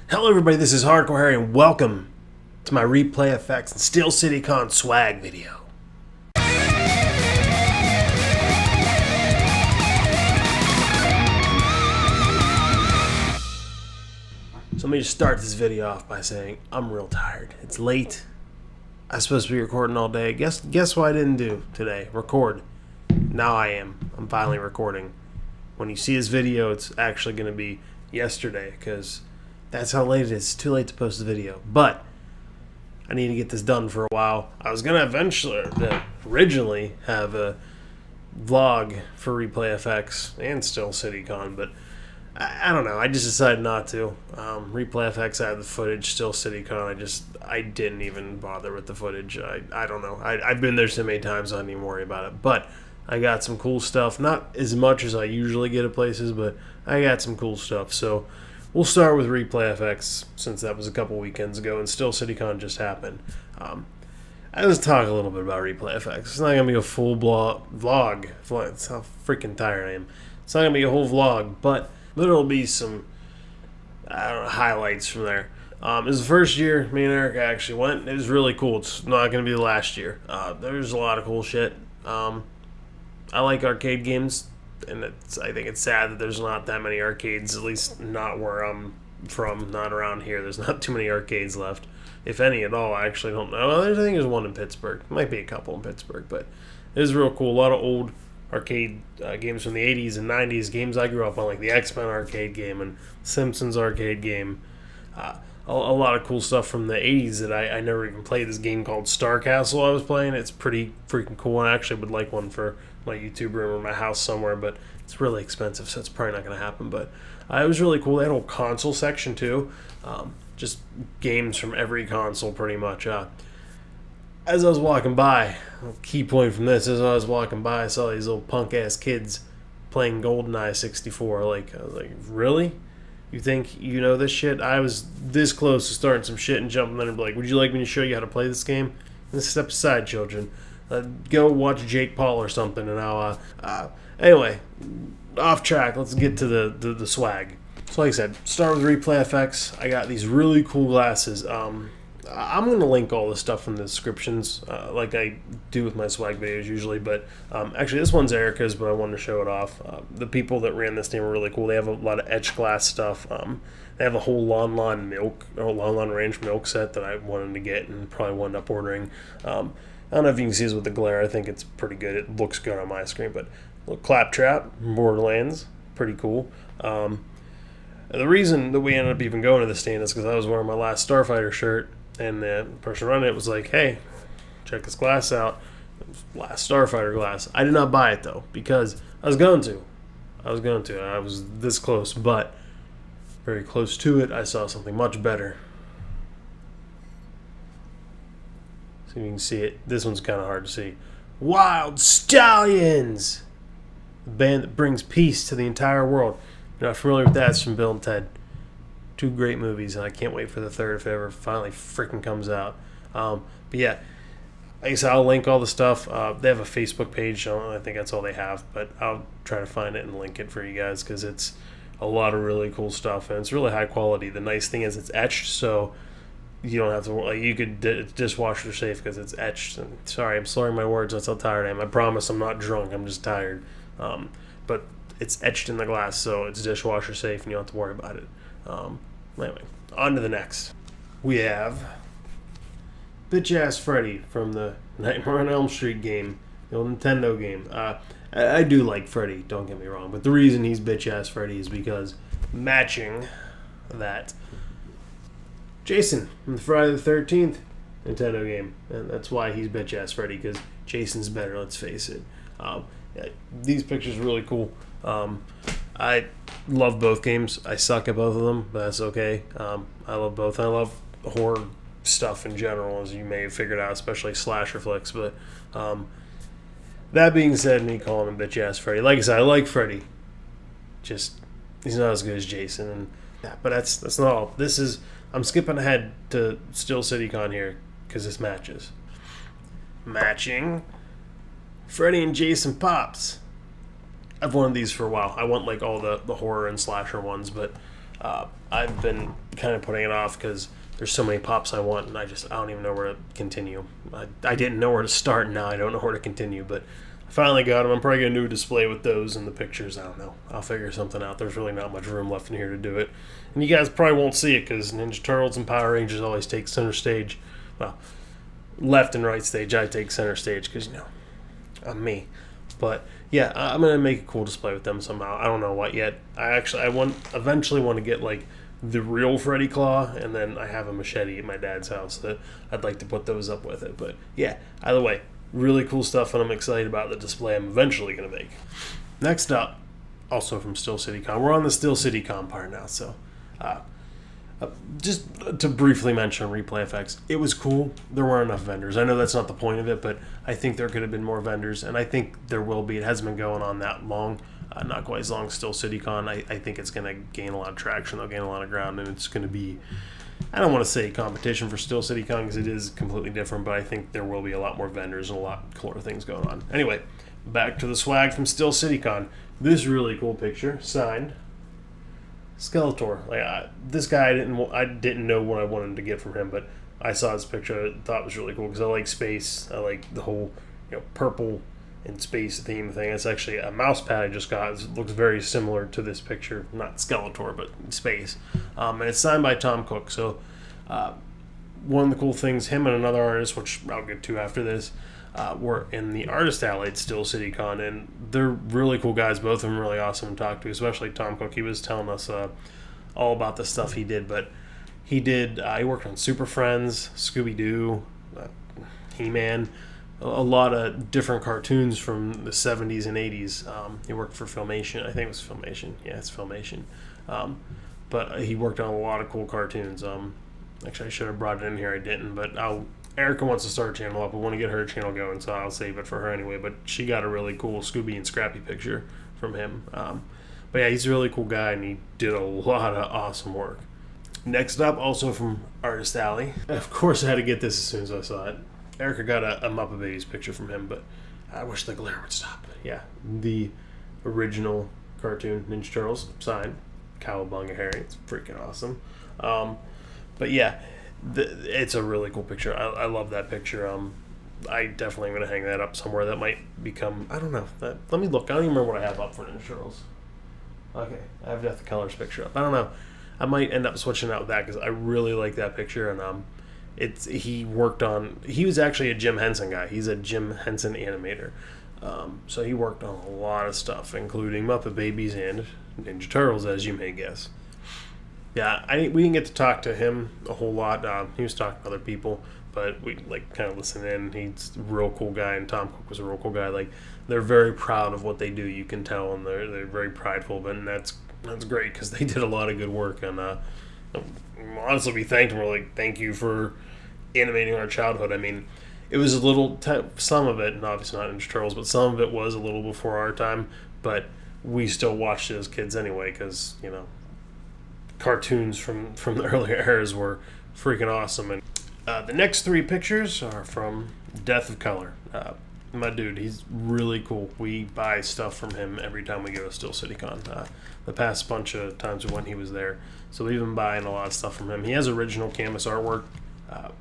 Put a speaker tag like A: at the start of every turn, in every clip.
A: Hello everybody, this is Hardcore Harry and welcome to my replay effects and Steel City Con swag video. So let me just start this video off by saying I'm real tired. It's late. I was supposed to be recording all day. Guess what I didn't do today? Record. Now I am. I'm finally recording. When you see this video, it's actually going to be yesterday because that's how late it is. It's too late to post the video. But I need to get this done for a while. I was going to originally have a vlog for Replay FX and Still CityCon, but I don't know. I just decided not to. Replay FX, I had the footage. Still CityCon, I didn't even bother with the footage. I don't know. I've been there so many times, I don't even worry about it. But I got some cool stuff. Not as much as I usually get at places, but I got some cool stuff. So we'll start with Replay FX, since that was a couple weekends ago, and Still CityCon just happened. Let's talk a little bit about Replay FX. It's not going to be a full vlog. That's how freaking tired I am. It's not going to be a whole vlog, but there'll be some highlights from there. It was the first year me and Erica actually went. It was really cool. It's not going to be the last year. There's a lot of cool shit. I like arcade games, and I think it's sad that there's not that many arcades, at least not where I'm from, not around here. There's not too many arcades left, if any at all. I actually don't know. I think there's one in Pittsburgh. Might be a couple in Pittsburgh, but it was real cool. A lot of old arcade games from the 80s and 90s, games I grew up on, like the X-Men arcade game and Simpsons arcade game. A lot of cool stuff from the 80s that I never even played. This game called Star Castle I was playing. It's pretty freaking cool, and I actually would like one for my YouTube room or my house somewhere, but it's really expensive, so it's probably not going to happen. But it was really cool. They had a whole console section too, just games from every console pretty much. As I was walking by, key point from this, as I was walking by, I saw these little punk-ass kids playing GoldenEye 64. I was like, really? You think you know this shit? I was this close to starting some shit and jumping in and be like, would you like me to show you how to play this game? And step aside, children. Go watch Jake Paul or something, and I'll... Anyway, off track. Let's get to the swag. So like I said, start with Replay FX. I got these really cool glasses. I'm going to link all this stuff in the descriptions, like I do with my swag videos usually, but actually this one's Erica's, but I wanted to show it off. The people that ran this team are really cool. They have a lot of etched glass stuff. They have a whole Lon Lon Ranch milk set that I wanted to get and probably wound up ordering. I don't know if you can see this with the glare. I think it's pretty good. It looks good on my screen, but little Claptrap, Borderlands, pretty cool. The reason that we ended up even going to the stand is because I was wearing my last Starfighter shirt, and the person running it was like, hey, check this glass out. It was last Starfighter glass. I did not buy it, though, because I was going to. I was this close, but very close to it, I saw something much better. So you can see it. This one's kind of hard to see. Wild Stallions! The band that brings peace to the entire world. If you're not familiar with that, it's from Bill and Ted. Two great movies, and I can't wait for the third if it ever finally freaking comes out. But yeah, like I said, I'll link all the stuff. They have a Facebook page. I think that's all they have, but I'll try to find it and link it for you guys because it's a lot of really cool stuff, and it's really high quality. The nice thing is it's etched, so you don't have to, you could dishwasher safe because it's etched. And sorry, I'm slurring my words. That's how tired I am. I promise I'm not drunk. I'm just tired. But it's etched in the glass, so it's dishwasher safe, and you don't have to worry about it. Anyway, on to the next. We have Bitch Ass Freddy from the Nightmare on Elm Street game, the old Nintendo game. I do like Freddy, don't get me wrong, but the reason he's Bitch Ass Freddy is because matching that Jason from the Friday the 13th Nintendo game, and that's why he's Bitch Ass Freddy, because Jason's better, let's face it. Yeah, these pictures are really cool. I love both games. I suck at both of them, but that's okay. I love both. I love horror stuff in general, as you may have figured out, especially slasher flicks. But that being said, me calling him Bitch Ass Freddy. Like I said, I like Freddy. Just he's not as good as Jason. And yeah, but that's not all. I'm skipping ahead to Still CityCon here because this matches. Matching Freddy and Jason Pops. I've wanted these for a while. I want like all the horror and slasher ones, but I've been kind of putting it off because there's so many pops I want, and I don't even know where to continue. I didn't know where to start, now I don't know where to continue, but I finally got them. I'm probably going to do a display with those and the pictures. I don't know. I'll figure something out. There's really not much room left in here to do it. And you guys probably won't see it because Ninja Turtles and Power Rangers always take center stage. Well, left and right stage. I take center stage because, I'm me. But yeah, I'm going to make a cool display with them somehow. I don't know what yet. Eventually want to get like the real Freddy Claw, and then I have a machete at my dad's house that I'd like to put those up with it. But yeah, either way, really cool stuff, and I'm excited about the display I'm eventually going to make. Next up, also from Steel City Con. We're on the Steel City Con part now, so just to briefly mention Replay Effects, it was cool. There weren't enough vendors. I know that's not the point of it, but I think there could have been more vendors, and I think there will be. It hasn't been going on that long. Not quite as long as Steel City Con. I think it's going to gain a lot of traction. They'll gain a lot of ground, and it's going to be, I don't want to say competition for Steel City Con because it is completely different, but I think there will be a lot more vendors and a lot cooler things going on. Anyway, back to the swag from Steel City Con. This really cool picture, signed Skeletor. This guy, I didn't know what I wanted to get from him, but I saw his picture. I thought it was really cool because I like space. I like the whole purple and space theme thing. It's actually a mouse pad I just got. It looks very similar to this picture, not Skeletor, but space. And it's signed by Tom Cook. So one of the cool things, him and another artist, which I'll get to after this, were in the Artist Alley at Steel City Con, and they're really cool guys. Both of them really awesome to talk to, especially Tom Cook. He was telling us all about the stuff he did, but he worked on Super Friends, Scooby-Doo, He-Man, a lot of different cartoons from the 70s and 80s. He worked for Filmation. I think it was Filmation. Yeah, it's Filmation. But he worked on a lot of cool cartoons. Actually, I should have brought it in here. I didn't, but Erica wants to start a channel up. I want to get her channel going, so I'll save it for her anyway. But she got a really cool Scooby and Scrappy picture from him. But yeah, he's a really cool guy, and he did a lot of awesome work. Next up, also from Artist Alley. Of course, I had to get this as soon as I saw it. Erica got a Muppet Babies picture from him, but I wish the glare would stop. Yeah, the original cartoon Ninja Turtles, signed Cowabunga Harry. It's freaking awesome. But yeah, it's a really cool picture. I love that picture. I definitely am going to hang that up somewhere. That might become, I don't know. Let me look. I don't even remember what I have up for Ninja Turtles. Okay, I have Death of Colors picture up. I don't know. I might end up switching out with that because I really like that picture, and he was actually a Jim Henson guy. He's a Jim Henson animator. So he worked on a lot of stuff, including Muppet Babies and Ninja Turtles, as you may guess. Yeah, we didn't get to talk to him a whole lot. He was talking to other people, but we kind of listened in. He's a real cool guy, and Tom Cook was a real cool guy. They're very proud of what they do. You can tell, and they're very prideful. But that's great because they did a lot of good work. And honestly, we thanked him. We're like, thank you for animating our childhood. I mean, it was a little, some of it, and obviously not Ninja Turtles, but some of it was a little before our time. But we still watched it as kids anyway because cartoons from the earlier eras were freaking awesome. And the next three pictures are from Death of Color. My dude, he's really cool. We buy stuff from him every time we go to Steel City Con. The past bunch of times when he was there, so we've been buying a lot of stuff from him. He has original canvas artwork.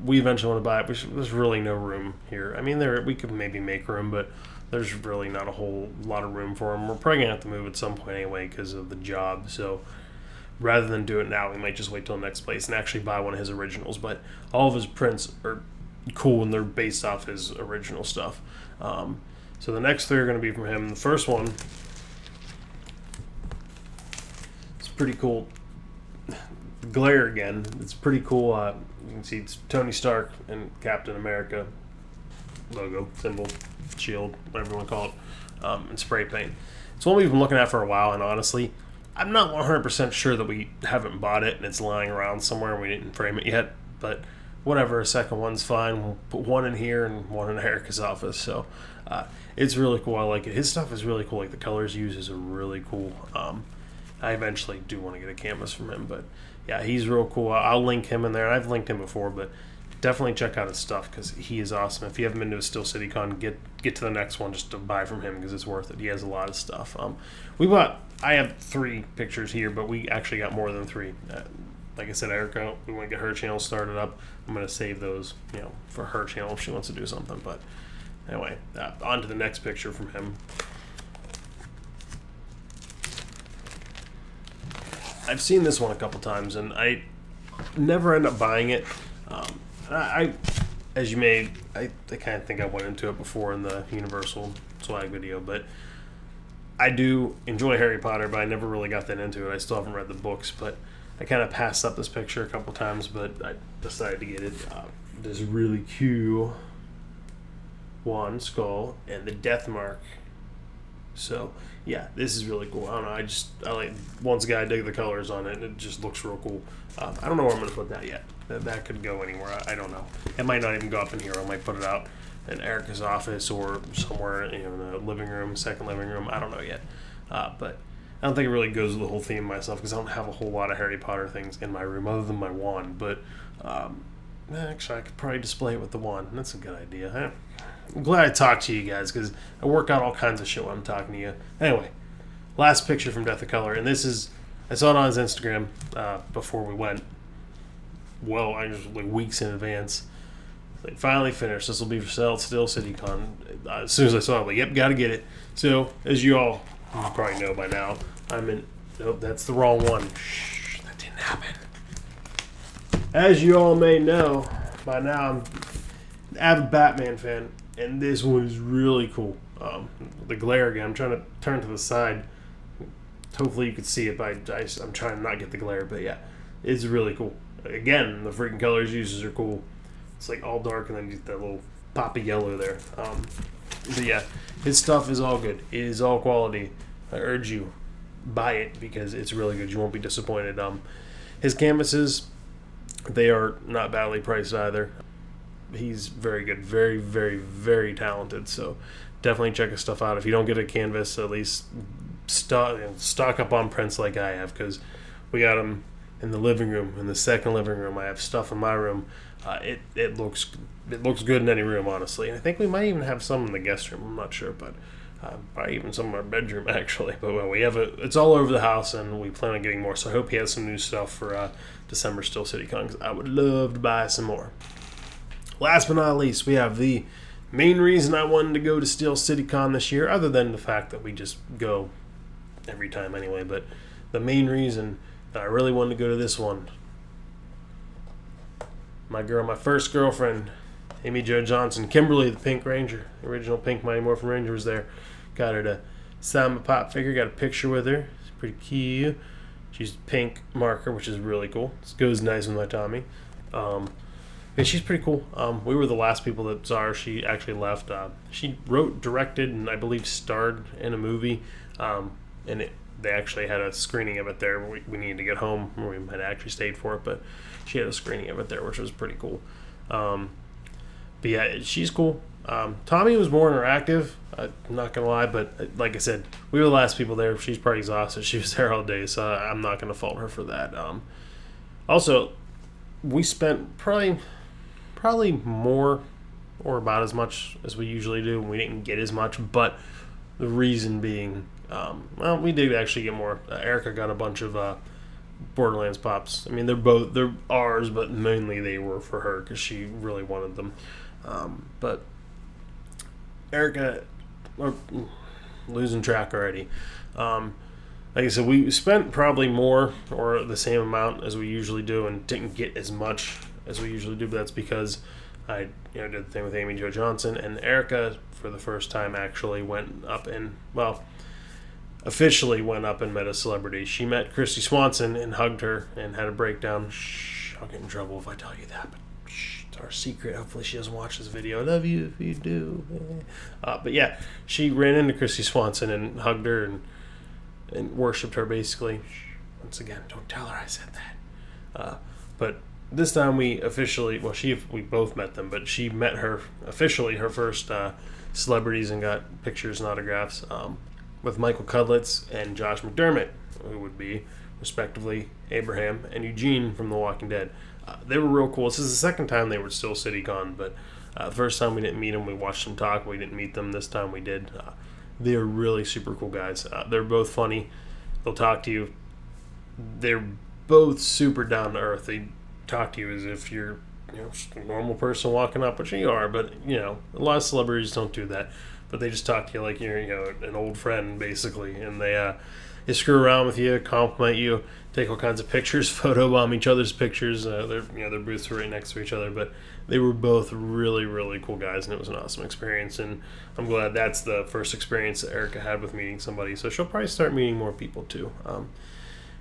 A: We eventually want to buy it. There's really no room here. I mean, we could maybe make room, but there's really not a whole lot of room for him. We're probably gonna have to move at some point anyway because of the job. So rather than do it now, we might just wait till the next place and actually buy one of his originals. But all of his prints are cool, and they're based off his original stuff. So the next three are going to be from him. The first one is pretty cool. Glare again. It's pretty cool. You can see it's Tony Stark and Captain America logo, symbol, shield, whatever you want to call it, and spray paint. It's one we've been looking at for a while, and honestly, I'm not 100% sure that we haven't bought it and it's lying around somewhere and we didn't frame it yet, but whatever, a second one's fine. We'll put one in here and one in Erica's office. So it's really cool. I like it. His stuff is really cool. Like the colors he uses are really cool. I eventually do want to get a canvas from him, but yeah, he's real cool. I'll link him in there. I've linked him before, but definitely check out his stuff because he is awesome. If you haven't been to a Steel City Con, get to the next one just to buy from him because it's worth it. He has a lot of stuff. I have 3 pictures here, but we actually got more than 3. Like I said, Erica, we want to get her channel started up. I'm going to save those, for her channel if she wants to do something. But anyway, on to the next picture from him. I've seen this one a couple times, and I never end up buying it. I kind of think I went into it before in the Universal swag video, but I do enjoy Harry Potter, but I never really got that into it. I still haven't read the books, but I kind of passed up this picture a couple times, but I decided to get it. This really cute wand skull and the death mark. So yeah, this is really cool. I don't know. I like, once again, I dig the colors on it, and it just looks real cool. I don't know where I'm going to put that yet. That could go anywhere. I don't know. It might not even go up in here. I might put it out in Erica's office or somewhere in the living room, second living room. I don't know yet. But I don't think it really goes with the whole theme myself because I don't have a whole lot of Harry Potter things in my room other than my wand. But actually, I could probably display it with the wand. That's a good idea. I'm glad I talked to you guys because I work out all kinds of shit when I'm talking to you. Anyway, last picture from Death of Color, and this is, I saw it on his Instagram before we went. Well, I was like weeks in advance. Like, finally finished. This will be for sale at Steel City Con. As soon as I saw it, I'm like, yep, gotta get it. So, as you probably know by now, nope, that's the wrong one. Shh, that didn't happen. As you all may know by now, I'm an avid Batman fan, and this one is really cool. The glare again, I'm trying to turn to the side. Hopefully you can see it, but I'm trying to not get the glare, but yeah, it's really cool. Again, the freaking colors uses are cool. It's like all dark and then you get that little pop of yellow there. But yeah, his stuff is all good. It is all quality. I urge you, buy it because it's really good. You won't be disappointed. His canvases, they are not badly priced either. He's very good. Very, very, very talented. So definitely check his stuff out. If you don't get a canvas, at least stock up on prints like I have because we got them in the living room, in the second living room. I have stuff in my room. It looks good in any room, honestly. And I think we might even have some in the guest room. I'm not sure, but probably even some in our bedroom actually. But well, we have it's all over the house, and we plan on getting more. So I hope he has some new stuff for December Steel City Con because I would love to buy some more. Last but not least, we have the main reason I wanted to go to Steel City Con this year, other than the fact that we just go every time anyway. But the main reason that I really wanted to go to this one, my first girlfriend, Amy Jo Johnson, Kimberly the Pink Ranger, the original Pink Mighty Morphin Ranger was there. Got her to sign my pop figure, got a picture with her. It's pretty cute. She's pink marker, which is really cool. This goes nice with my Tommy. And she's pretty cool. We were the last people that saw her. She actually left. She wrote, directed, and I believe starred in a movie. They actually had a screening of it there. We needed to get home. We had actually stayed for it, but she had a screening of it there, which was pretty cool. But yeah, she's cool. Tommy was more interactive. I'm not going to lie, but like I said, we were the last people there. She's probably exhausted. She was there all day, so I'm not going to fault her for that. Also, we spent probably more or about as much as we usually do. We didn't get as much, but the reason being, we did actually get more. Erica got a bunch of Borderlands pops. I mean, they're ours, but mainly they were for her because she really wanted them. But Erica, we're losing track already. Like I said, we spent probably more or the same amount as we usually do and didn't get as much as we usually do, but that's because I did the thing with Amy Jo Johnson, and Erica, for the first time, actually went up and, officially went up and met a celebrity. She met Christy Swanson and hugged her and had a breakdown. Shh, I'll get in trouble if I tell you that, but shh, it's our secret. Hopefully she doesn't watch this video. I love you if you do. But yeah, she ran into Christy Swanson and hugged her and worshipped her, basically. Once again, don't tell her I said that. But this time we both met them, but she met her officially, her first celebrities, and got pictures and autographs with Michael Cudlitz and Josh McDermott, who would be respectively Abraham and Eugene from The Walking Dead. They were real cool. This is the second time they were still CityCon, but the first time we didn't meet them. We watched them talk. We didn't meet them. This time we did. They're really super cool guys. They're both funny. They'll talk to you. They're both super down to earth. They talk to you as if you're just a normal person walking up, which you are, but a lot of celebrities don't do that. But they just talk to you like you're an old friend, basically, and they screw around with you, compliment you, take all kinds of pictures, photobomb each other's pictures. Their booths were right next to each other, but they were both really, really cool guys, and it was an awesome experience. And I'm glad that's the first experience that Erica had with meeting somebody. So she'll probably start meeting more people too. Not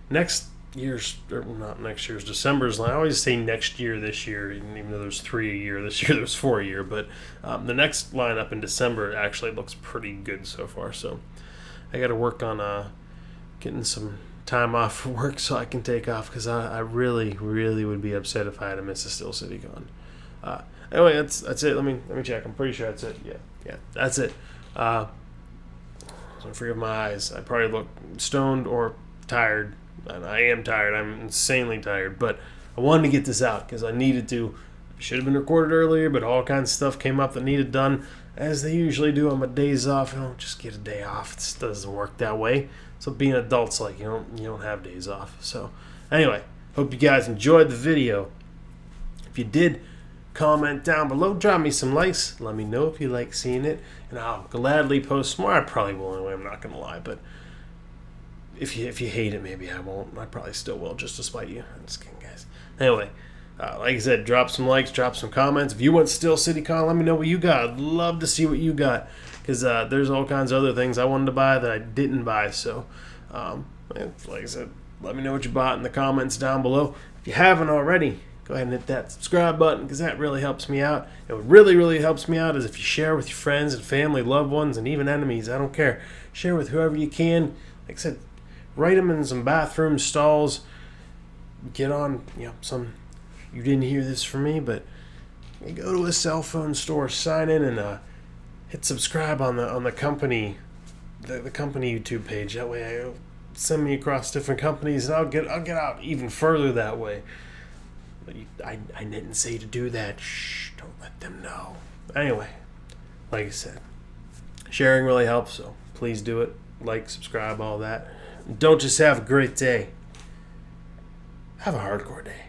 A: next year's, December's line. I always say next year, this year, even though there's 3 a year. This year there's 4 a year, but the next lineup in December actually looks pretty good so far. So I got to work on getting some time off for work so I can take off, because I really, really would be upset if I had to miss a Still CityCon. Anyway, that's it. Let me check. I'm pretty sure that's it. Yeah, that's it. Don't forgive my eyes. I probably look stoned or tired. And I am tired. I'm insanely tired. But I wanted to get this out because I needed to. It should have been recorded earlier, but all kinds of stuff came up that needed done, as they usually do on my days off. Just get a day off. It doesn't work that way. So being adults, like, you don't have days off. So anyway, hope you guys enjoyed the video. If you did, comment down below. Drop me some likes. Let me know if you like seeing it, and I'll gladly post more. I probably will anyway. I'm not going to lie, but if you hate it, maybe I won't. I probably still will, just to spite you. I'm just kidding, guys. Anyway, like I said, drop some likes, drop some comments. If you want Still CityCon, let me know what you got. I'd love to see what you got, because there's all kinds of other things I wanted to buy that I didn't buy. So, like I said, let me know what you bought in the comments down below. If you haven't already, go ahead and hit that subscribe button, because that really helps me out. And what really, really helps me out is if you share with your friends and family, loved ones, and even enemies. I don't care. Share with whoever you can. Like I said, write them in some bathroom stalls. Get on, some. You didn't hear this from me, but you go to a cell phone store, sign in, and hit subscribe on the company, the company YouTube page. That way, it'll send me across different companies, and I'll get out even further that way. But I didn't say to do that. Shh, don't let them know. Anyway, like I said, sharing really helps, so please do it. Like, subscribe, all that. Don't just have a great day. Have a hardcore day.